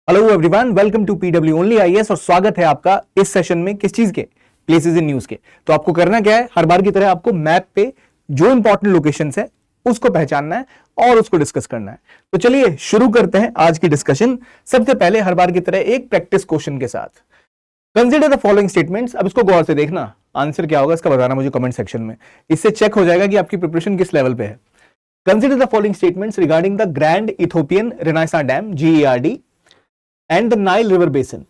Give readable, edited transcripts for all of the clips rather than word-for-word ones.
Hello everyone, welcome to PW only IAS और स्वागत है आपका इस सेशन में किस चीज के, प्लेसेस इन न्यूज के। तो आपको करना क्या है, हर बार की तरह आपको मैप पे जो इंपॉर्टेंट लोकेशंस है उसको पहचानना है और उसको डिस्कस करना है। तो चलिए शुरू करते हैं आज की डिस्कशन। सबसे पहले हर बार की तरह एक प्रैक्टिस क्वेश्चन के साथ। Consider the following statements. अब इसको गौर से देखना, आंसर क्या होगा इसका बताना मुझे कमेंट सेक्शन में। इससे चेक हो जाएगा कि आपकी प्रिपरेशन किस लेवल पे है। Consider the following statements regarding the grand Ethiopian renaissance dam GERD and the Nile river basin.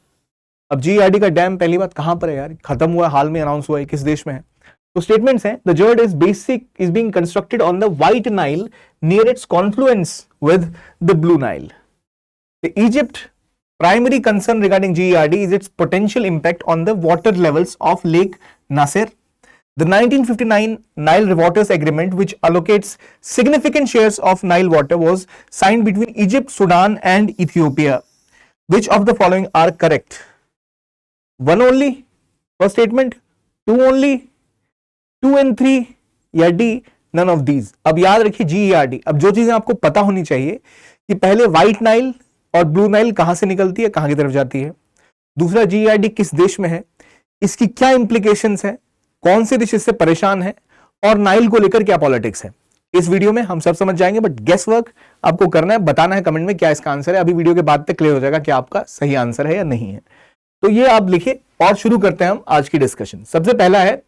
अब GERD का डैम पहली बात कहां पर है यार, खत्म हुआ, हाल में अनाउंस हुआ है, किस देश में है? तो स्टेटमेंट्स हैं, the GERD is being constructed on the white Nile near it's Confluence with the blue Nile. The Egypt primary concern regarding GERD is its potential impact on the water levels of Lake Nasser. The 1959 Nile Waters Agreement, which allocates significant shares of Nile water, was signed between Egypt, Sudan, and Ethiopia. Which of the following are correct? One only, first statement, two only, two and three, या D, none of these. अब याद रखिए GERD। अब जो चीजें आपको पता होनी चाहिए कि पहले व्हाइट नाइल और ब्लू नाइल कहां से निकलती है, कहां की तरफ जाती है। दूसरा, GERD किस देश में है, इसकी क्या इंप्लीकेशंस है, कौन से देश इससे परेशान है, और नाइल को लेकर क्या पॉलिटिक्स है। इस वीडियो में हम सब समझ जाएंगे, बट गेस वर्क आपको करना है, बताना है कमेंट में क्या इसका आंसर है। अभी वीडियो के बाद तक क्लियर हो जाएगा कि आपका सही आंसर है या नहीं है। तो ये आप लिखिए और शुरू करते हैं हम आज की डिस्कशन। सबसे पहला है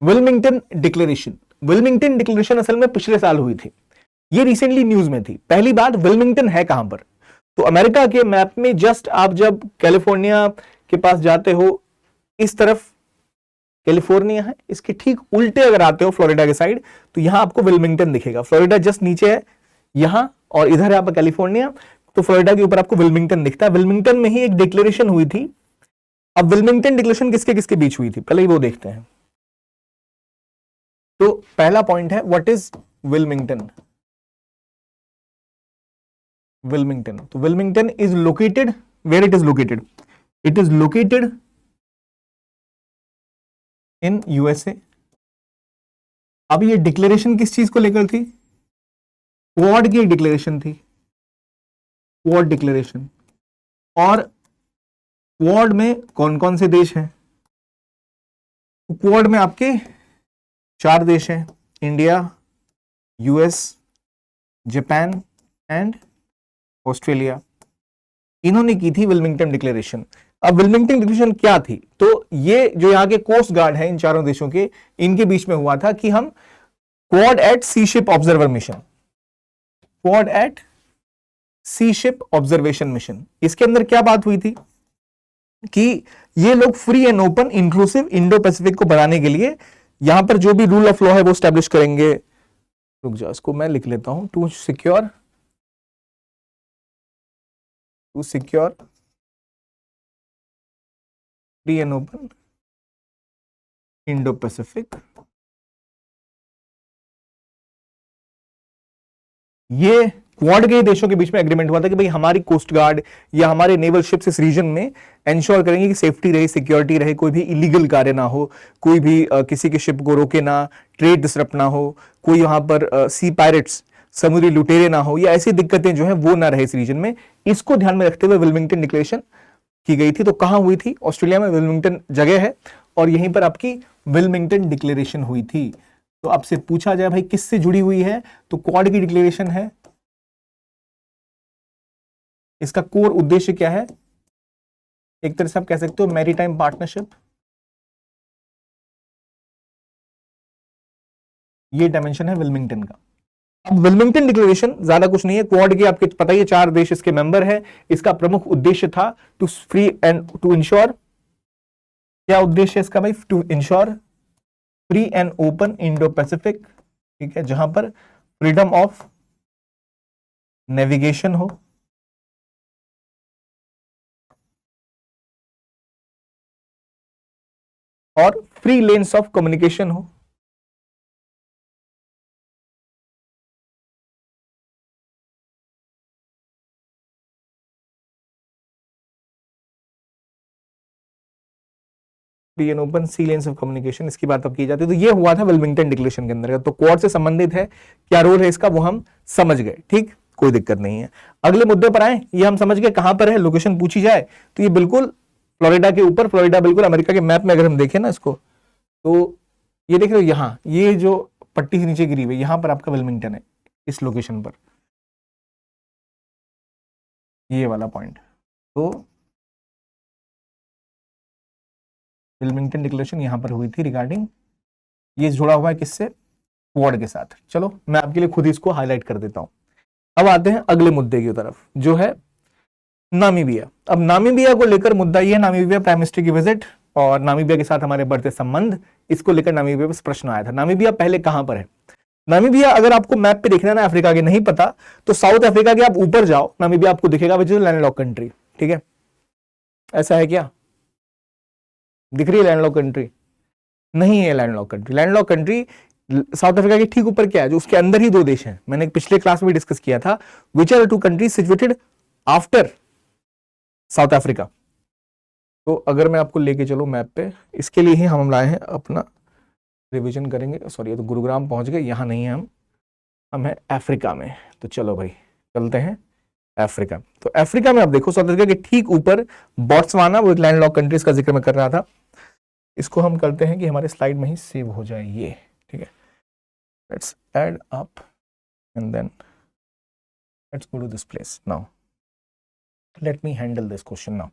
विल्मिंगटन डिक्लेरेशन। विल्मिंगटन डिक्लेरेशन असल में पिछले साल हुई थी, ये रिसेंटली न्यूज में थी। पहली बात, विल्मिंगटन है कहां पर? तो अमेरिका के मैप में जस्ट आप जब कैलिफोर्निया के पास जाते हो, इस तरफ कैलिफोर्निया है, इसके ठीक उल्टे अगर आते हो फ्लोरिडा के साइड, तो यहां आपको विल्मिंगटन दिखेगा। फ्लोरिडा जस्ट नीचे है यहां, और इधर है आपका कैलिफोर्निया, तो फ्लोरिडा के ऊपर आपको विल्मिंगटन दिखता है। विल्मिंगटन में ही एक डिक्लेरेशन हुई थी। अब विल्मिंगटन डिक्लेरेशन किसके किसके बीच हुई थी, पहले ही वो देखते हैं। तो पहला पॉइंट है, व्हाट इज विल्मिंगटन? Wilmington. तो Wilmington is located, where it is located? It is located in USA. अब ये डिक्लेरेशन किस चीज को लेकर थी? क्वाड की डिक्लेरेशन थी, क्वाड डिक्लेरेशन। और क्वाड में कौन कौन से देश हैं? क्वाड में आपके 4 देश हैं, India, US, Japan and Australia. इन्होंने की थी विल्मिंगटन डिक्लेरेशन। अब विल्मिंगटन डिक्लेरेशन क्या थी? तो ये जो यहाँ के कोस्ट गार्ड हैं इन चारों देशों के, इनके बीच में हुआ था कि हम Quad at sea ship observer mission, Quad at sea ship observation mission. इसके अंदर क्या बात हुई थी कि ये लोग free and open inclusive Indo Pacific को बनाने के लिए यहां पर जो भी रूल ऑफ लॉ है वो स्टैब्लिश करेंगे। रुक जाओ, इसको मैं लिख लेता हूं। To secure free and open Indo Pacific. ये क्वाड के देशों के बीच में एग्रीमेंट हुआ था कि भाई हमारी कोस्ट गार्ड या हमारे नेवल शिप्स इस रीजन में इंश्योर करेंगे कि सेफ्टी रहे, सिक्योरिटी रहे, कोई भी इलीगल कार्य ना हो, कोई भी किसी के शिप को रोके ना, ट्रेड डिसरप्ट ना हो, कोई वहां पर सी पायरेट्स, समुद्री लुटेरे ना हो, या ऐसी दिक्कतें जो है वो ना रहे इस रीजन में। इसको ध्यान में रखते हुए विल्मिंगटन डिक्लेरेशन की गई थी। तो कहां हुई थी? ऑस्ट्रेलिया में विल्मिंगटन जगह है, और यहीं पर आपकी विल्मिंगटन डिक्लेरेशन हुई थी। तो आपसे पूछा जाए भाई किससे जुड़ी हुई है, तो क्वाड की डिक्लेरेशन है। इसका कोर उद्देश्य क्या है? एक तरह से आप कह सकते हो मैरीटाइम पार्टनरशिप। ये डायमेंशन है विल्मिंगटन का। अब विल्मिंगटन डिक्लेरेशन ज्यादा कुछ नहीं है, क्वाड के आपके पता ही है 4 देश इसके मेंबर है। इसका प्रमुख उद्देश्य था to free and to ensure, क्या उद्देश्य है इसका भाई? To ensure free and open Indo Pacific, ठीक है, जहां पर फ्रीडम ऑफ नेविगेशन हो, और फ्री लेन्स ऑफ कम्युनिकेशन हो। Free and open sea lanes of communication, इसकी बात अब की जाती है। तो ये हुआ था विल्मिंगटन डिक्लेरेशन के अंदर। तो क्वाड से संबंधित है, क्या रोल है इसका वो हम समझ गए, ठीक। कोई दिक्कत नहीं है। अगले मुद्दे पर आए, ये हम समझ गए कहां पर है, लोकेशन पूछी जाए तो ये बिल्कुल फ्लोरिडा के ऊपर, फ्लोरिडा बिल्कुल अमेरिका के मैप में अगर हम देखें ना इसको, तो ये देख रहे हो यहां, ये जो पट्टी से नीचे गिरी हुई, यहां पर आपका विल्मिंगटन है, इस लोकेशन पर, ये वाला पॉइंट। तो विल्मिंगटन डिक्लेरेशन यहां पर हुई थी रिगार्डिंग, ये जुड़ा हुआ है किससे, क्वाड के साथ। चलो मैं आपके लिए खुद इसको हाईलाइट कर देता हूं। अब आते हैं अगले मुद्दे की तरफ, जो है नामीबिया। अब नामीबिया को लेकर मुद्दा ये है, नामीबिया प्राइम मिनिस्टर की विजिट और नामीबिया के साथ हमारे बढ़ते संबंध, इसको लेकर नामीबिया पर प्रश्न आया था। नामीबिया पहले कहां पर है? नामीबिया अगर आपको मैप पे देखना है ना अफ्रीका के, नहीं पता तो साउथ अफ्रीका के आप ऊपर जाओ, नामीबिया आपको दिखेगा, विच इज लैंडलॉक कंट्री। ठीक है, ऐसा है क्या? दिख रही है लैंडलॉक कंट्री? नहीं है landlock country. Landlock country South Africa के ठीक ऊपर क्या है, जो उसके अंदर ही दो देश हैं, मैंने पिछले क्लास में डिस्कस किया था, which are two countries situated after South Africa. तो अगर मैं आपको लेके चलो मैप पे, इसके लिए ही हम लाए हैं, अपना रिवीजन करेंगे। सॉरी, ये तो गुरुग्राम पहुंच गए, यहां नहीं है हम हैं अफ्रीका में। तो चलो भाई चलते हैं अफ्रीका। तो अफ्रीका में आप देखो साउथ अफ्रीका के ठीक ऊपर बोट्सवाना, वो एक लैंडलॉक कंट्रीज का जिक्र मैं कर रहा था। इसको हम करते हैं कि हमारे स्लाइड में ही सेव हो जाए ये। ठीक है, let's add up and then let's go to this place now, let me handle this question now.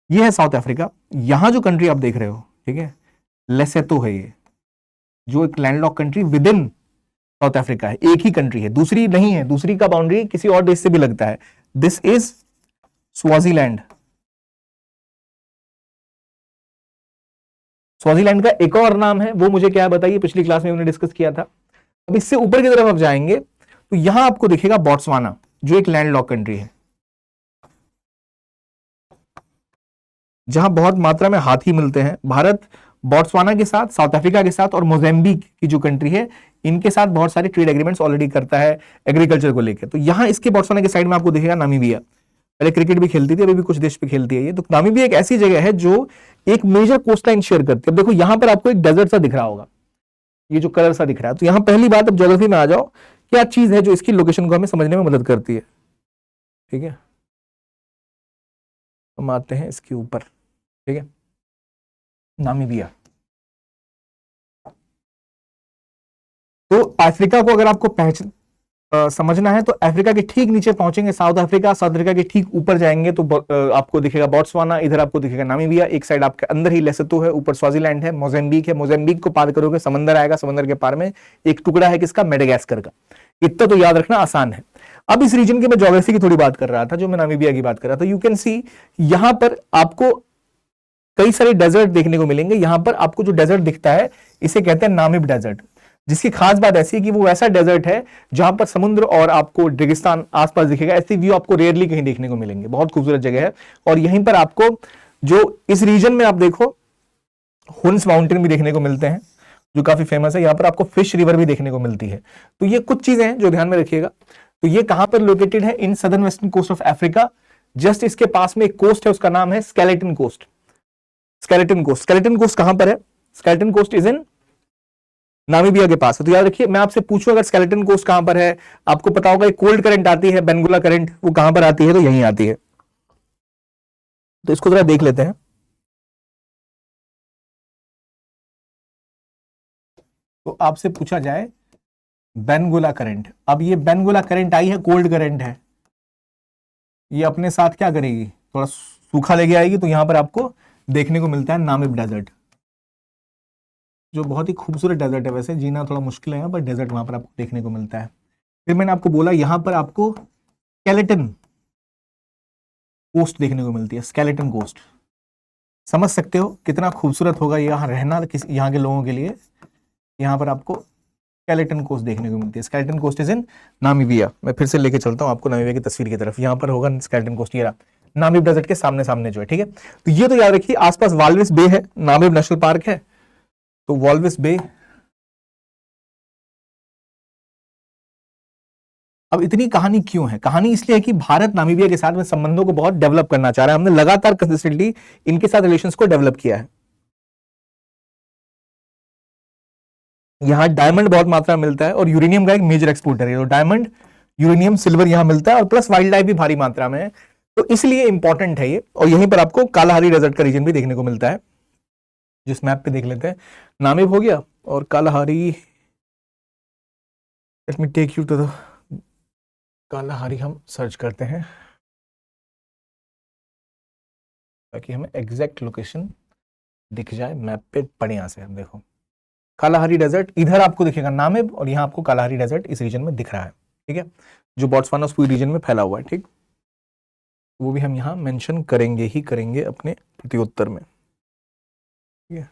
ये है साउथ अफ्रीका, यहां जो कंट्री आप देख रहे हो, ठीक है, लेसेतो है ये, जो एक landlock country within South Africa है, एक ही कंट्री है, दूसरी नहीं है, दूसरी का बाउंड्री किसी और देश से भी लगता है। This is Swaziland. स्वाजीलैंड का एक और नाम है, वो मुझे क्या है बताइए, पिछली क्लास में हमने डिस्कस किया था। अब इससे ऊपर की तरफ आप जाएंगे तो यहां आपको दिखेगा बोट्सवाना, जो एक लैंडलॉक कंट्री है, जहां बहुत मात्रा में हाथी मिलते हैं। भारत बोट्सवाना के साथ, साउथ अफ्रीका के साथ और मोजाम्बिक की जो कंट्री है, इनके साथ बहुत सारे ट्रेड एग्रीमेंट्स ऑलरेडी करता है एग्रीकल्चर को लेकर। तो यहां इसके बोट्सवाना के साइड में आपको दिखेगा नामीबिया, पहले क्रिकेट भी खेलती थी, अभी भी कुछ देश पे खेलती है ये। तो नामीबिया एक ऐसी जगह है जो एक मेजर कोस्ट लाइन शेयर करती है। अब देखो यहां पर आपको एक डेजर्ट सा दिख रहा होगा, ये जो कलर सा दिख रहा है, तो यहां पहली बात, अब ज्योग्राफी में आ जाओ, क्या चीज है जो इसकी लोकेशन को हमें समझने में मदद करती है। ठीक है, हम आते हैं इसके ऊपर। ठीक है, नामीबिया। तो अफ्रीका को अगर आपको समझना है तो अफ्रीका के ठीक नीचे पहुंचेंगे साउथ अफ्रीका, साउथ अफ्रीका के ठीक ऊपर जाएंगे तो आपको दिखेगा बोट्सवाना, इधर आपको दिखेगा नामीबिया, एक साइड आपके अंदर ही लेसोथो है, ऊपर स्वाजीलैंड है, मोजाम्बिक है, मोजाम्बिक को पार करोगे समंदर आएगा, समंदर के पार में एक टुकड़ा है किसका, मेडागास्कर का। इतना तो याद रखना आसान है। अब इस रीजन की मैं ज्योग्राफी की थोड़ी बात कर रहा था, जो मैं नामीबिया की बात कर रहा था, यू कैन सी यहां पर आपको कई सारे डेजर्ट देखने को मिलेंगे। यहां पर आपको जो डेजर्ट दिखता है इसे कहते हैं नामिब डेजर्ट, जिसकी खास बात ऐसी है कि वो ऐसा डेजर्ट है जहां पर समुद्र और आपको रेगिस्तान आसपास दिखेगा। ऐसी व्यू आपको रेयरली कहीं देखने को मिलेंगे, बहुत खूबसूरत जगह है। और यहीं पर आपको जो इस रीजन में आप देखो हुन्स माउंटेन भी देखने को मिलते हैं, जो काफी फेमस है। यहां पर आपको फिश रिवर भी देखने को मिलती है। तो ये कुछ चीजें हैं जो ध्यान में रखिएगा। तो ये कहां पर लोकेटेड है, in southern western coast of Africa. Just इसके पास में एक कोस्ट है, उसका नाम है skeleton coast. Skeleton coast, skeleton coast कहां पर है, skeleton coast is in Namibia के पास है। तो याद रखिए, मैं आपसे पूछूं अगर स्केलेटन कोस्ट कहां पर है, आपको पता होगा एक कोल्ड करंट आती है, बेंगुला करंट, वो कहां पर आती है, तो यहीं आती है। तो इसको जरा देख लेते हैं। तो आपसे पूछा जाए बेंगुला करंट, अब ये बेंगुला करंट आई है, कोल्ड करंट है, ये अपने साथ क्या करेगी, थोड़ा सूखा लेके आएगी। तो यहां पर आपको देखने को मिलता है नामिब डेजर्ट, जो बहुत ही खूबसूरत डेजर्ट है। वैसे जीना थोड़ा मुश्किल है पर डेजर्ट वहां पर आपको देखने को मिलता है। फिर मैंने आपको बोला यहां पर आपको स्केलेटन कोस्ट देखने को मिलती है, स्केलेटन कोस्ट। समझ सकते हो कितना खूबसूरत होगा यहाँ रहना यहाँ के लोगों के लिए। यहाँ पर आपको स्केलेटन कोस्ट देखने को मिलती है। Skeleton coast is in Namibia. मैं फिर से लेके चलता हूँ आपको नामीबिया की तस्वीर की तरफ। यहाँ पर होगा स्केलेटन कोस्ट, ये नामिब डेजर्ट के सामने सामने जो है। ठीक है, तो ये तो याद रखिए। आसपास वाल्विस बे है, नामिब नेशनल पार्क है, तो वाल्विस बे। अब इतनी कहानी क्यों है, कहानी इसलिए है कि भारत नामीबिया के साथ में संबंधों को बहुत डेवलप करना चाह रहा है। हमने लगातार कंसिस्टेंटली इनके साथ रिलेशंस को डेवलप किया है। यहां डायमंड बहुत मात्रा में मिलता है और यूरेनियम का एक मेजर एक्सपोर्टर है। तो डायमंड, यूरेनियम सिल्वर यहां मिलता है और प्लस वाइल्ड लाइफ भी भारी मात्रा में है, तो इसलिए इंपॉर्टेंट है ये। और यहीं पर आपको कालाहारी डेजर्ट का रीजन भी देखने को मिलता है, जिस मैप पे देख लेते हैं। नामिब हो गया और Kalahari, let me take you to the Kalahari, हम सर्च करते हैं ताकि हमें एग्जैक्ट लोकेशन दिख जाए मैप पे बढ़िया से। हम देखो कालाहारी डेजर्ट इधर आपको दिखेगा नामिब, और यहाँ आपको कालाहारी डेजर्ट इस रीजन में दिख रहा है, ठीक है, जो बोट्सवाना उस पूरी रीजन में फैला हुआ है, ठीक। वो भी हम यहाँ मेंशन करेंगे ही करेंगे अपने प्रत्युत्तर में, ठीक है।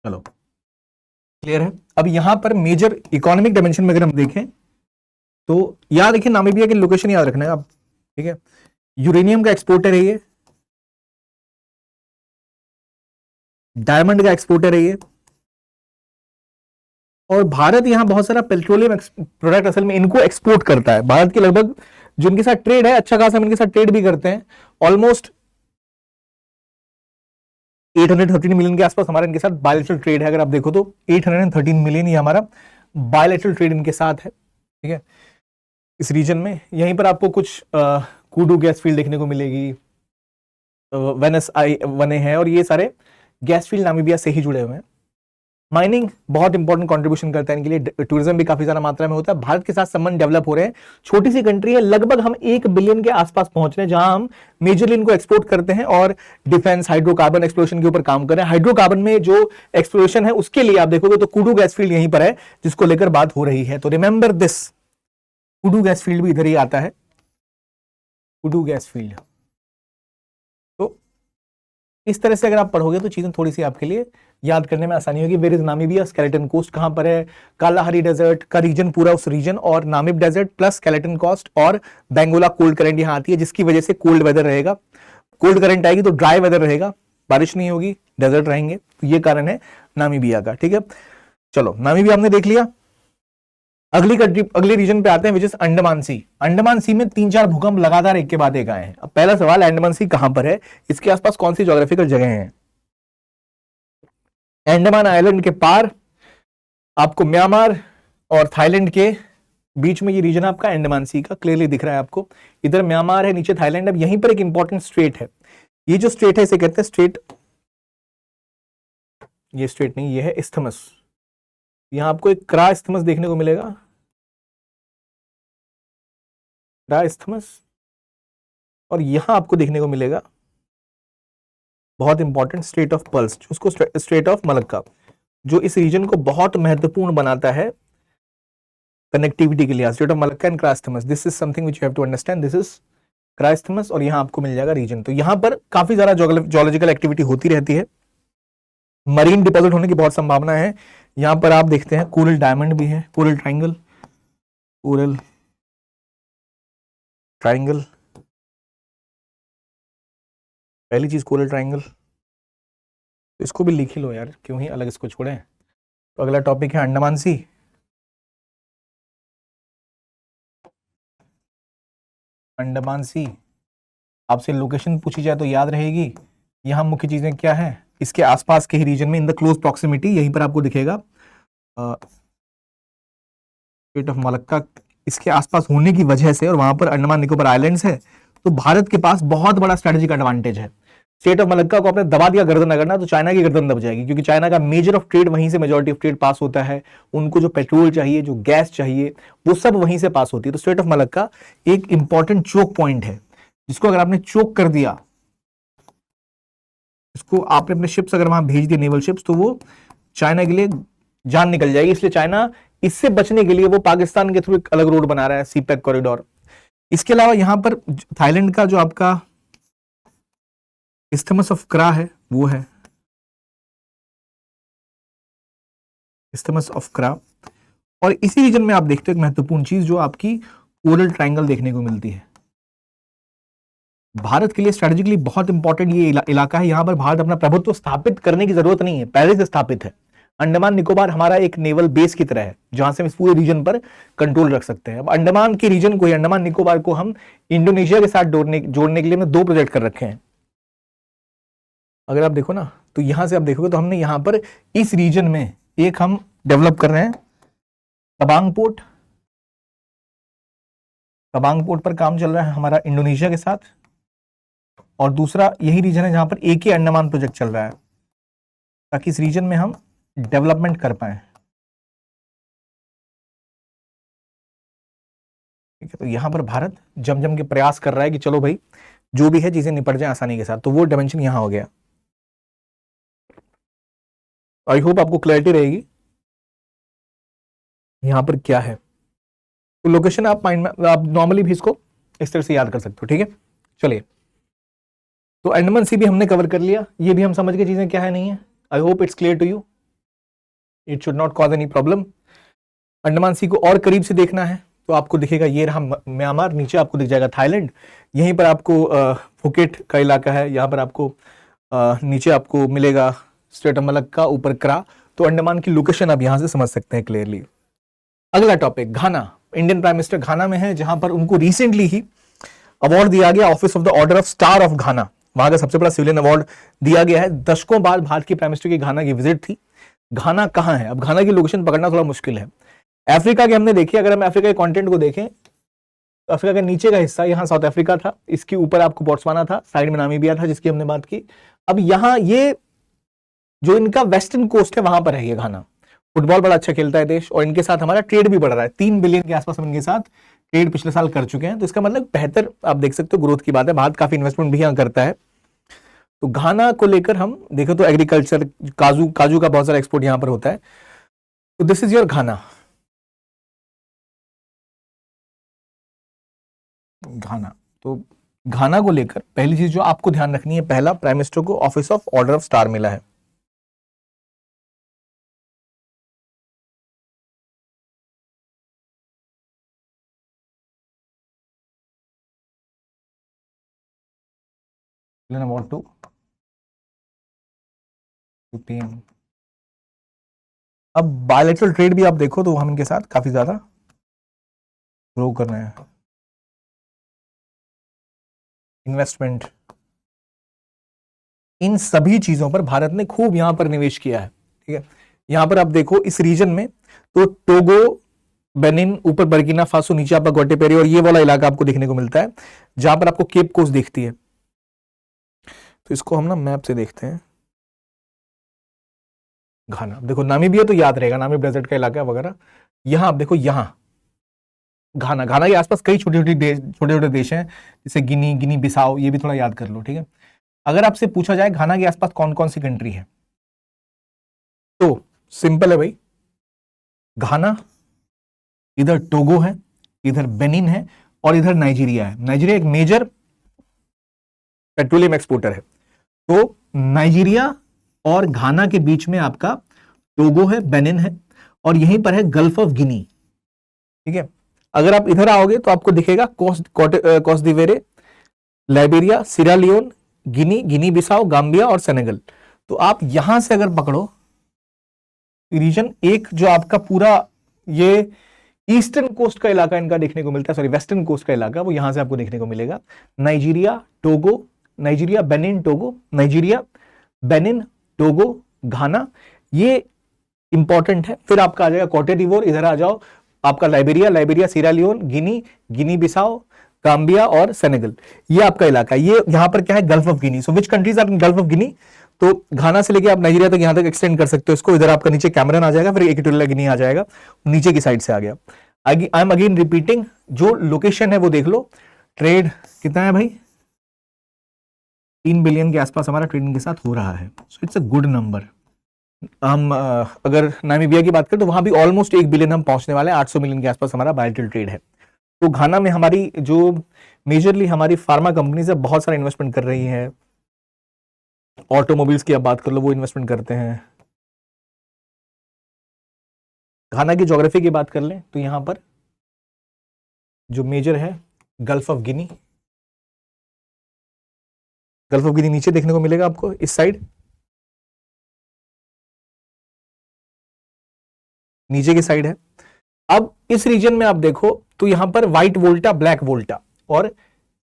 चलो क्लियर है। अब यहां पर मेजर इकोनॉमिक डायमेंशन में अगर हम देखें तो याद रखिए नामीबिया की लोकेशन याद रखना है आप, ठीक है। यूरेनियम का एक्सपोर्टर है ये, डायमंड का एक्सपोर्टर है ये, और भारत यहां बहुत सारा पेट्रोलियम प्रोडक्ट असल में इनको एक्सपोर्ट करता है। भारत के लगभग जो इनके साथ ट्रेड है अच्छा खासा, हम इनके साथ ट्रेड भी करते हैं। ऑलमोस्ट 813 मिलियन के आसपास हमारा इनके साथ बायलैटरल ट्रेड है। अगर आप देखो तो 813 मिलियन ये हमारा बायलैटरल ट्रेड इनके साथ है, ठीक है, इस रीजन में। यहीं पर आपको कुछ कूडू गैस फील्ड देखने को मिलेगी, वेनस आई वने हैं, और ये सारे गैस फील्ड नामीबिया से ही जुड़े हुए हैं। माइनिंग बहुत इंपॉर्टेंट कंट्रीब्यूशन करता है इनके लिए, टूरिज्म भी काफी ज्यादा मात्रा में होता है। भारत के साथ संबंध डेवलप हो रहे हैं, छोटी सी कंट्री है, लगभग हम 1 बिलियन के आसपास पहुंच रहे हैं, जहां हम मेजरली इनको एक्सपोर्ट करते हैं और डिफेंस हाइड्रोकार्बन एक्सप्लोरेशन के ऊपर काम कर रहे हैं। हाइड्रोकार्बन में जो एक्सप्लोरेशन है उसके लिए आप देखोगे तो कुडू गैस फील्ड यहीं पर है, जिसको लेकर बात हो रही है। तो remember this, Kudu gas field भी इधर ही आता है, कुडू गैस फील्ड। तो इस तरह से अगर आप पढ़ोगे तो चीजें थोड़ी सी आपके लिए याद करने में आसानी होगी। Where is Namibia, skeleton coast कहां पर है, कालाहारी डेजर्ट का रीजन पूरा उस रीजन, और Namib desert plus skeleton coast, और बेंगोला कोल्ड करंट यहां आती है, जिसकी वजह से कोल्ड वेदर रहेगा। कोल्ड करंट आएगी तो ड्राई वेदर रहेगा, बारिश नहीं होगी, डेजर्ट रहेंगे, तो ये कारण है नामीबिया का, ठीक है। चलो नामीबिया हमने देख लिया। अगली रीजन पे आते हैं, विच इज अंडमान सी। अंडमान सी में 3-4 भूकंप लगातार एक के बाद एक आए हैं। अब पहला सवाल, अंडमान सी कहां पर है, इसके आसपास कौन सी ज्योग्राफिकल जगह हैं। अंडमान आइलैंड के पार आपको म्यांमार और थाईलैंड के बीच में ये रीजन आपका अंडमान सी का क्लियरली दिख रहा है आपको। इधर म्यांमार है, नीचे थाईलैंड। अब यहीं पर एक इंपॉर्टेंट स्ट्रेट है, ये जो स्ट्रेट है इसे कहते हैं स्ट्रेट, ये स्ट्रेट नहीं, ये है इस्थमस। यहां आपको एक क्रा इस्थमस देखने को मिलेगा, क्रा इस्थमस, और यहां आपको देखने को मिलेगा बहुत इंपॉर्टेंट स्ट्रेट ऑफ पर्ल्स, उसको स्ट्रेट ऑफ मलक्का, जो इस रीजन को बहुत महत्वपूर्ण बनाता है कनेक्टिविटी के लिए। Strait of Malacca and Christmas, this is something which you have to understand, this is Christmas, और यहां आपको मिल जाएगा रीजन। तो यहां पर काफी ज्यादा जियोलॉजिकल एक्टिविटी होती रहती है, मरीन डिपॉजिट होने की बहुत संभावना है। यहां पर आप देखते हैं कोरल डायमंड भी है, कोरल ट्राइंगल, कोरल ट्राइंगल, पहली चीज कोरल ट्राइंगल, तो इसको भी लिख ही लो यार, क्यों ही अलग इसको छोड़ें। तो अगला टॉपिक है अंडमान सी। अंडमान सी आपसे लोकेशन पूछी जाए तो याद रहेगी। यहां मुख्य चीजें क्या है, इसके आसपास के ही रीजन में इन द क्लोज प्रॉक्सिमिटी, यहीं पर आपको दिखेगा स्ट्रेट ऑफ मलक्का, इसके आसपास होने की वजह से, और वहां पर अंडमान निकोबार आइलैंड्स है, तो भारत के पास बहुत बड़ा स्ट्रेटेजिक एडवांटेज है। स्टेट ऑफ मलक्का को आपने दबा दिया गर्दन अगर ना, तो चाइना की गर्दन दब जाएगी, क्योंकि चाइना का मेजर ऑफ ट्रेड वहीं से, मेजॉरिटी ऑफ ट्रेड पास होता है। उनको जो पेट्रोल चाहिए, जो गैस चाहिए, वो सब वहीं से पास होती है। तो स्टेट ऑफ मलक्का एक इंपॉर्टेंट चोक पॉइंट है, जिसको अगर आपने चोक कर दिया, इसको आपने अपने शिप्स अगर वहां भेज दिए, नेवल शिप्स, तो वो चाइना के लिए जान निकल जाएगी। इसलिए चाइना इससे बचने के लिए वो पाकिस्तान के थ्रू एक अलग रोड बना रहा है, सीपैक कॉरिडोर। इसके अलावा यहां पर थाईलैंड का जो आपका इस्थमस ऑफ क्रा है, वो है इस्थमस ऑफ क्रा, और इसी रीजन में आप देखते हो एक महत्वपूर्ण चीज, जो आपकी कोरल ट्रायंगल देखने को मिलती है। भारत के लिए स्ट्रेटेजिकली बहुत इंपॉर्टेंट ये इलाका है। यहां पर भारत अपना प्रभुत्व स्थापित करने की जरूरत नहीं है, पहले से स्थापित है। अंडमान निकोबार हमारा एक नेवल बेस की तरह है, जहां से हम इस पूरे रीजन पर कंट्रोल रख सकते हैं। अब अंडमान के रीजन को, अंडमान निकोबार को हम इंडोनेशिया के साथ जोड़ने के लिए हमने 2 प्रोजेक्ट कर रखे हैं। अगर आप देखो ना तो यहां से आप देखोगे तो हमने यहां पर इस रीजन में एक हम डेवलप कर रहे हैं तबांग पोर्ट। तबांग पोर्ट पर काम चल रहा है हमारा इंडोनेशिया के साथ, और दूसरा यही रीजन है जहां पर एके अंडमान प्रोजेक्ट चल रहा है, ताकि इस रीजन में हम डेवलपमेंट कर पाए। ठीक है, तो यहां पर भारत जम जम के प्रयास कर रहा है कि चलो भाई जो भी है चीजें निपट जाए आसानी के साथ, तो वो डायमेंशन यहां हो गया। आई होप आपको क्लैरिटी रहेगी यहां पर क्या है। तो लोकेशन आप माइंड में, आप नॉर्मली भी इसको इस तरह से याद कर सकते हो। ठीक है, चलिए, तो अंडमान सी भी हमने कवर कर लिया, ये भी हम समझ गए चीजें क्या है नहीं है। I hope it's clear to you, it should not cause any problem. Andaman sea को और करीब से देखना है तो आपको दिखेगा ये रहा म्यांमार, नीचे आपको दिख जाएगा थाईलैंड, यहीं पर आपको फुकेट का इलाका है, यहाँ पर आपको नीचे आपको मिलेगा स्ट्रेट ऑफ मलक्का, ऊपर क्रा। तो अंडमान की लोकेशन आप यहां से समझ सकते हैं क्लियरली। अगला टॉपिक घाना। इंडियन प्राइम मिनिस्टर घाना में है, जहां पर उनको रिसेंटली ही अवार्ड दिया गया, office of the order of star of घाना, वहां का सबसे बड़ा सिविलियन अवार्ड दिया गया है। दशकों बाद भारत की प्राइम मिनिस्टर की घाना की विजिट थी। घाना कहां है? अब घाना की लोकेशन पकड़ना थोड़ा मुश्किल है। अफ्रीका के हमने देखी, अगर हम अफ्रीका के कॉन्टेंट को देखें तो अफ्रीका का नीचे का हिस्सा यहाँ साउथ अफ्रीका था, इसके ऊपर आपको बोट्सवाना था, साइड में नामीबिया था जिसकी हमने बात की। अब यहाँ ये जो इनका वेस्टर्न कोस्ट है वहां पर है ये घाना। फुटबॉल बड़ा अच्छा खेलता है देश, और इनके साथ हमारा ट्रेड भी बढ़ रहा है, 3 बिलियन के आसपास हम इनके साथ ट्रेड पिछले साल कर चुके हैं। तो इसका मतलब बेहतर आप देख सकते हो ग्रोथ की बात है, भारत काफी इन्वेस्टमेंट भी यहाँ करता है। तो घाना को लेकर हम देखें तो एग्रीकल्चर, काजू का बहुत सारा एक्सपोर्ट यहाँ पर होता है। तो दिस इज योर घाना। घाना, तो घाना को लेकर पहली चीज जो आपको ध्यान रखनी है, पहला, प्राइम मिनिस्टर को office of order of star मिला है। Award to team. अब बायलैटरल ट्रेड भी आप देखो तो हम इनके साथ काफी ज्यादा ग्रो कर रहे हैं। इन्वेस्टमेंट, इन सभी चीजों पर भारत ने खूब यहां पर निवेश किया है। ठीक है, यहां पर आप देखो इस रीजन में तो टोगो, बेनिन, ऊपर बर्किना फासो, नीचे आपका गोटेपेरी, और ये वाला इलाका आपको देखने को मिलता है जहां पर आपको केप कोस्ट दिखती है। तो इसको हम ना मैप से देखते हैं। घाना देखो, नामीबिया तो याद रहेगा, नामीबिया डेजर्ट का इलाका वगैरह। यहां आप देखो, यहां घाना, घाना के आसपास कई छोटे छोटे देश हैं, जैसे गिनी बिसाओ, ये भी थोड़ा याद कर लो। ठीक है, अगर आपसे पूछा जाए घाना के आसपास कौन कौन सी कंट्री है, तो सिंपल है भाई, घाना, इधर टोगो है, इधर बेनिन है, और इधर नाइजीरिया है। नाइजीरिया एक मेजर पेट्रोलियम एक्सपोर्टर है। तो नाइजीरिया और घाना के बीच में आपका टोगो है, बेनिन है, और यहीं पर है गल्फ ऑफ गिनी। ठीक है, अगर आप इधर आओगे तो आपको दिखेगा कोस्ट दिवेरे, लाइबेरिया, सिरा लियोन, गिनी बिसाओ, गाम्बिया और सेनेगल। तो आप यहां से अगर पकड़ो रीजन एक, जो आपका पूरा ये ईस्टर्न कोस्ट का इलाका इनका देखने को मिलता है, सॉरी वेस्टर्न कोस्ट का इलाका, वो यहां से आपको देखने को मिलेगा। Nigeria, Togo, Nigeria, Benin, Togo, Nigeria, Benin, Togo, Ghana, ये इंपॉर्टेंट है। फिर आपका आ जाएगा कोटे डिवोर, इधर आ जाओ आपका Liberia, Sierra Leone, Guinea Bissau, Gambia और सेनेगल, ये आपका इलाका। ये यहां पर क्या है? Gulf of Guinea. So which countries are in gulf of Guinea? तो घाना से लेके आप नाइजीरिया तक यहां तक एक्सटेंड कर सकते हो इसको। इधर आपका नीचे कैमरन आ जाएगा, फिर इक्वेटोरियल गिनी आ जाएगा, नीचे की साइड से आ गया। आई एम अगेन रिपीटिंग, जो लोकेशन है वो देख लो। ट्रेड कितना है भाई? 3 बिलियन के आसपास हमारा ट्रेडिंग के साथ हो रहा है। So it's a good number. हम अगर नामीबिया की बात करें तो वहां भी ऑलमोस्ट 1 बिलियन हम पहुंचने वाले हैं, 800 मिलियन के आसपास हमारा बायलैटरल ट्रेड है। तो घाना में हमारी जो मेजरली हमारी फार्मा कंपनीज है बहुत सारा इन्वेस्टमेंट कर रही है। ऑटोमोबाइल्स की आप बात कर लो, वो इन्वेस्टमेंट करते हैं। घाना की ज्योग्राफी की बात कर लें तो यहां पर जो मेजर है gulf of Guinea, gulf of Guinea नीचे देखने को मिलेगा आपको इस साइड, नीचे की साइड है। अब इस रीजन में आप देखो तो यहां पर व्हाइट वोल्टा, ब्लैक वोल्टा और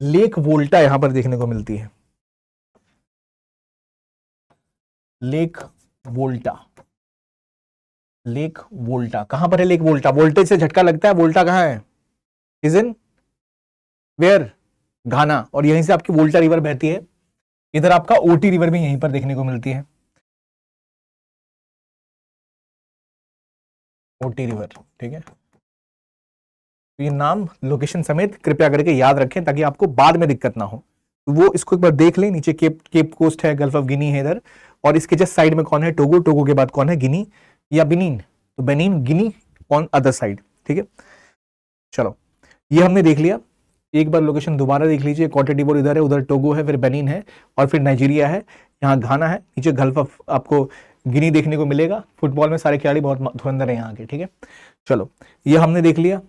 लेक वोल्टा यहां पर देखने को मिलती है। लेक वोल्टा। लेक वोल्टा कहां पर है? लेक वोल्टा, वोल्टेज से झटका लगता है। वोल्टा कहां है? Is in where? घाना। और यहीं से आपकी वोल्टा रिवर बहती है। इधर आपका ओटी रिवर भी यहीं पर देखने को मिलती है, ओटी रिवर। ठीक है, तो ये नाम लोकेशन समेत कृपया करके याद रखें ताकि आपको बाद में दिक्कत ना हो। तो वो इसको एक बार देख लें। नीचे केप कोस्ट है, गल्फ ऑफ गिनी है इधर, और इसके जस्ट साइड में कौन है? टोगो। टोगो के बाद कौन है? गिनी या बेनिन। तो Benin, Guinea on other side. ठीक है, चलो ये हमने देख लिया। एक बार लोकेशन दोबारा देख लीजिए। कोटे डिवोर इधर है, उधर टोगो है, फिर बेनिन है, और फिर नाइजीरिया है, यहाँ घाना है, नीचे गल्फ ऑफ आपको गिनी देखने को मिलेगा। फुटबॉल में सारे खिलाड़ी बहुत धुरंधर है यहाँ के। ठीक है, चलो ये हमने देख लिया।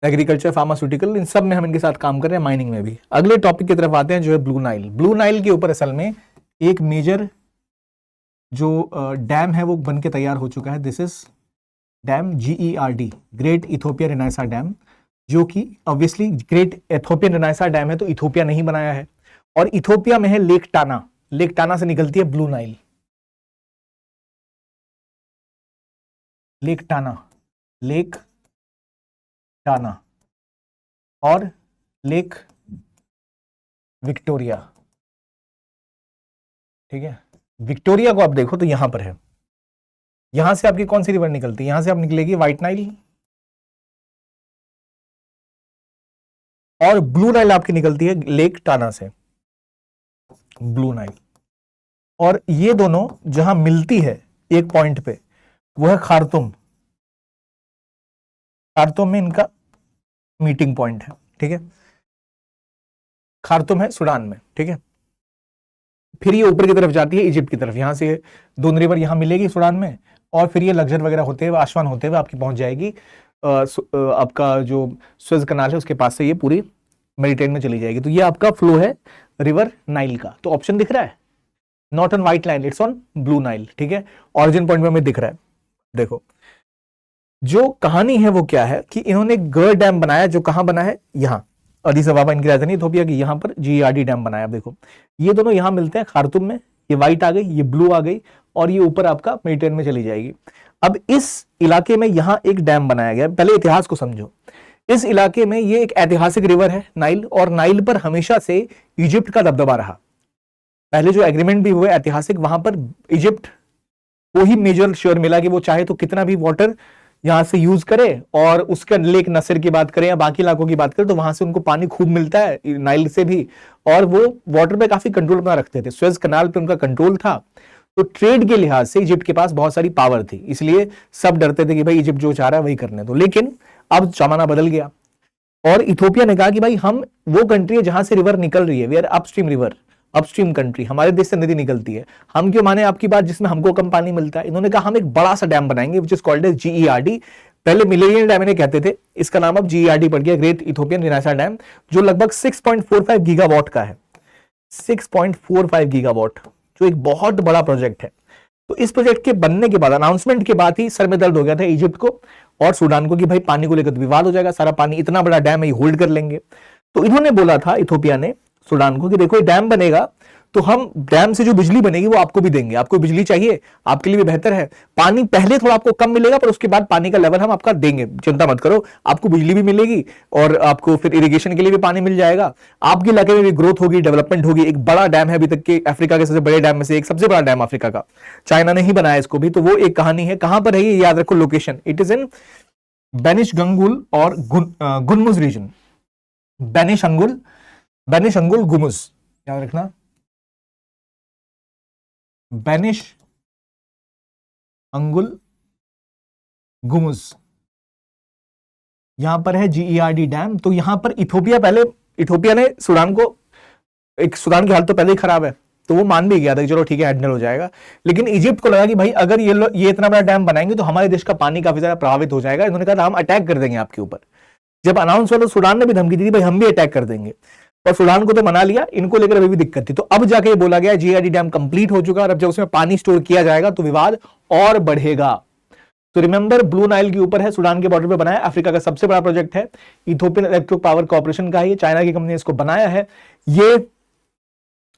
एग्रीकल्चर, फार्मास्यूटिकल, इन सब में हम इनके साथ काम कर रहे हैं, माइनिंग में भी। अगले टॉपिक की तरफ आते हैं जो है ब्लू नाइल। ब्लू नाइल के ऊपर असल में एक मेजर जो डैम है वो बन के तैयार हो चुका है। This is damn GERD, great Ethiopia रिनाइसा dam, जो कि ऑब्वियसली ग्रेट इथोपियन रिनाइसा डैम है तो इथोपिया नहीं बनाया है। और इथोपिया में है लेक टाना। लेक टाना से निकलती है ब्लू नाइल। लेक टाना, लेक टाना और लेक विक्टोरिया। ठीक है, विक्टोरिया को आप देखो तो यहां पर है। यहां से आपकी कौन सी रिवर निकलती है? यहां से आप निकलेगी व्हाइट नाइल, और ब्लू नाइल आपकी निकलती है लेक टाना से, ब्लू नाइल। और ये दोनों जहां मिलती है एक पॉइंट पे, वो है खार्तुम। खार्तुम में इनका मीटिंग पॉइंट है। ठीक है, खार्तुम है सूडान में। ठीक है, फिर ये ऊपर की तरफ जाती है इजिप्ट की तरफ। यहां से दोनों रिवर यहां मिलेगी सूडान में, और फिर ये लग्जर वगैरह होते हुए, आसमान होते हुए आपकी पहुंच जाएगी आपका जो स्वेज कनाल है उसके पास से, ये पूरी मेडिटेरेनियन में चली जाएगी। तो ये आपका फ्लो है रिवर नाइल का। तो ऑप्शन दिख रहा है, not on white Nile, it's on blue Nile. ठीक है, ऑरिजिन पॉइंट में हमें दिख रहा है। देखो जो कहानी है वो क्या है कि इन्होंने गर डैम बनाया, जो कहां बना है? यहां अदीस अबाबा, इनकी राजधानी इथोपिया की, यहां पर GERD डैम बनाया। देखो ये दोनों यहां मिलते हैं खार्तुम में। ये व्हाइट आ गई, ये ब्लू आ गई, और ये ऊपर आपका मेडिटेरेनियन में चली जाएगी। अब इस इलाके में यहां एक डैम बनाया गया। पहले इतिहास को समझो। इस इलाके में ये एक ऐतिहासिक रिवर है नाइल, और नाइल पर हमेशा से इजिप्ट का दबदबा रहा। पहले जो एग्रीमेंट भी हुए ऐतिहासिक, वहां पर इजिप्ट को ही मेजर शेयर मिला कि वो चाहे तो कितना भी वाटर यहां से यूज करे, और उसका लेक नसर की बात करें या बाकी इलाकों की बात करें तो वहां से उनको पानी खूब मिलता है, नाइल से भी। और वो वाटर पे काफी कंट्रोल अपना रखते थे, स्वेज कनाल पे उनका कंट्रोल था। तो ट्रेड के लिहाज से इजिप्ट के पास बहुत सारी पावर थी, इसलिए सब डरते थे कि भाई इजिप्ट जो चाह रहा है वही करने दो। लेकिन अब जमाना बदल गया, और इथोपिया ने कहा कि भाई हम वो कंट्री है जहां से रिवर निकल रही है, we are upstream river, upstream country, हमारे देश से नदी निकलती है, हम क्यों माने आपकी बात जिसमें हमको कम पानी मिलता है। इन्होंने कहा हम एक बड़ा सा डैम बनाएंगे which is called as GERD। पहले मिलेनियम डैम इन्हें कहते थे, इसका नाम अब GERD पड़ गया, ग्रेट इथोपियन रिनाइसा डैम, जो लगभग 6.45 गीगावाट का है। 6.45 गीगावाट, जो एक बहुत बड़ा प्रोजेक्ट है। तो इस प्रोजेक्ट के बनने के बाद, अनाउंसमेंट के बाद ही सर में दर्द हो गया था इजिप्ट को और सूडान को कि भाई पानी को लेकर तो विवाद हो जाएगा, सारा पानी, इतना बड़ा डैम है, होल्ड कर लेंगे। तो इन्होंने बोला था, इथोपिया ने सूडान को, कि देखो ये डैम बनेगा तो हम डैम से जो बिजली बनेगी वो आपको भी देंगे, आपको बिजली चाहिए, आपके लिए भी बेहतर है। पानी पहले थोड़ा आपको कम मिलेगा, पर उसके बाद पानी का लेवल हम आपका देंगे, चिंता मत करो, आपको बिजली भी मिलेगी और आपको फिर इरिगेशन के लिए भी पानी मिल जाएगा, आपके इलाके में भी ग्रोथ होगी, डेवलपमेंट होगी। एक बड़ा डैम है, अभी तक के अफ्रीका के सबसे बड़े डैम में से एक, सबसे बड़ा डैम अफ्रीका का, चाइना ने ही बनाया इसको भी। तो वो एक कहानी है। कहां पर है ये याद रखो लोकेशन, इट इज इन बेनिश गंगुल और गुनमुज रीजन। बेनिश अंगुल गुमुज, याद रखना, बेनिश अंगुल गुमुज, यहां पर है GERD डैम। तो यहां पर इथोपिया ने सूडान को, एक सूडान की हालत तो पहले ही खराब है, तो वो मान भी गया था कि चलो ठीक है हैंडल हो जाएगा। लेकिन इजिप्ट को लगा कि भाई अगर ये इतना बड़ा डैम बनाएंगे तो हमारे देश का पानी काफी ज्यादा प्रभावित हो जाएगा। इन्होंने कहा था हम अटैक कर देंगे आपके ऊपर। जब अनाउंस हुआ तो सूडान ने भी धमकी दी थी भाई हम भी अटैक कर देंगे, और सूडान को तो मना लिया, इनको लेकर अभी भी दिक्कत थी। तो अब जाके ये बोला गया GERD डैम कंप्लीट हो चुका है, और अब जब उसमें पानी स्टोर किया जाएगा तो विवाद और बढ़ेगा। तो रिमेंबर, ब्लू नाइल के ऊपर है, सूडान के बॉर्डर पे बनाया, अफ्रीका का सबसे बड़ा प्रोजेक्ट है, इथोपियन इलेक्ट्रिक पावर कॉर्पोरेशन का है, ये चाइना की कंपनी ने इसको बनाया है। ये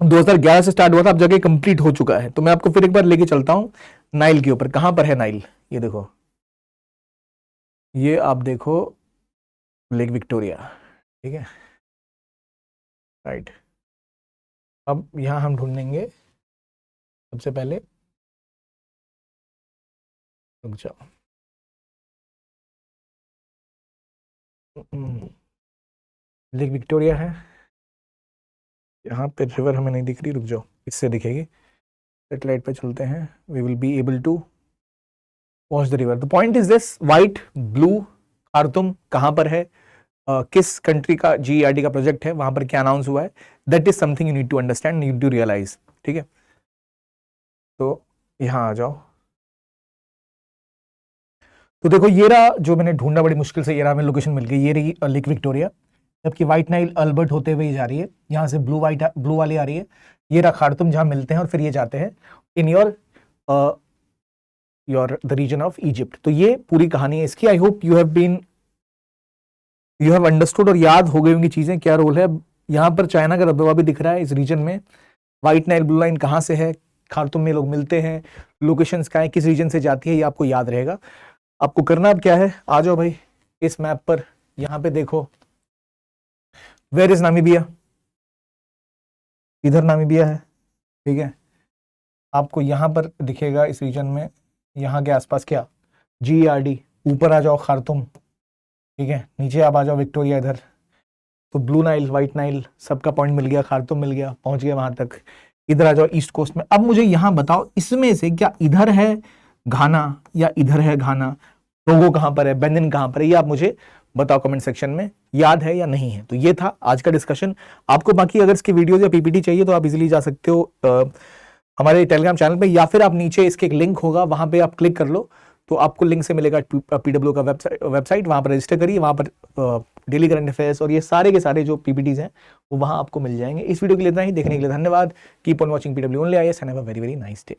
2011 से स्टार्ट हुआ था, अब जगह कंप्लीट हो चुका है। तो मैं आपको फिर एक बार लेके चलता हूं नाइल के ऊपर। कहां पर है नाइल, ये देखो, ये आप देखो लेक विक्टोरिया, ठीक है, राइट। अब यहां हम ढूंढेंगे सबसे पहले, रुक जाओ, लेक विक्टोरिया है, यहाँ पे रिवर हमें नहीं दिख रही, रुक जाओ, इससे दिखेगी, सेटेलाइट पे चलते हैं, we will be able to watch the river. The point is this, white blue Khartoum कहाँ पर है, किस कंट्री का GERD का प्रोजेक्ट है, वहां पर क्या अनाउंस हुआ है, that is something you need to understand, need to realise, ठीक है। तो यहाँ आ जाओ, तो देखो ये रहा जो मैंने ढूंढा बड़ी मुश्किल से, ये रहा हमें लोकेशन मिल गई, ये रही लेक विक्टोरिया, जबकि व्हाइट नाइल अल्बर्ट होते हुए जा रही है, यहाँ से ब्लू वाली आ रही है, ये रहा खार्तुम जहाँ मिलते हैं, और फिर ये जाते हैं in your the region of Egypt. तो ये पूरी कहानी है इसकी। I hope you have understood और याद हो गई होंगी चीजें, क्या रोल है। यहाँ पर चाइना का दबदबा भी दिख रहा है इस रीजन में, व्हाइट नाइल ब्लू लाइन कहाँ से है, खार्तुम में लोग मिलते हैं, लोकेशंस कहाँ है, किस रीजन से जाती है, ये आपको याद रहेगा। आपको करना अब क्या है, आ जाओ भाई इस मैप पर, यहाँ पे देखो, वेयर इज नामीबिया, इधर नामीबिया है, ठीक है। आपको यहाँ पर दिखेगा इस रीजन में, यहाँ के आसपास क्या, GERD, ऊपर आ जाओ खार्तुम, ठीक है, नीचे आप आ जाओ विक्टोरिया इधर, तो ब्लू नाइल व्हाइट नाइल सबका पॉइंट मिल गया, खार्तुम मिल गया, पहुंच गया वहां तक। इधर आ जाओ ईस्ट कोस्ट में। अब मुझे यहां बताओ, इसमें से क्या इधर है घाना या इधर है घाना, टोगो कहां पर है, बेनिन कहां पर है, ये आप मुझे बताओ कमेंट सेक्शन में, याद है या नहीं है। तो ये था आज का डिस्कशन। आपको बाकी अगर इसके वीडियोज या PPT चाहिए तो आप इजीली जा सकते हो हमारे टेलीग्राम चैनल पे, या फिर आप नीचे इसके एक लिंक होगा, वहां पे आप क्लिक कर लो, तो आपको लिंक से मिलेगा PW का वेबसाइट, वहां पर रजिस्टर करिए, वहां पर डेली करंट अफेयर्स और ये सारे के सारे जो PPTs हैं वो वहां आपको मिल जाएंगे। इस वीडियो के लिए इतना ही, देखने के लिए धन्यवाद। Keep on watching PW only IAS and have a very very nice day.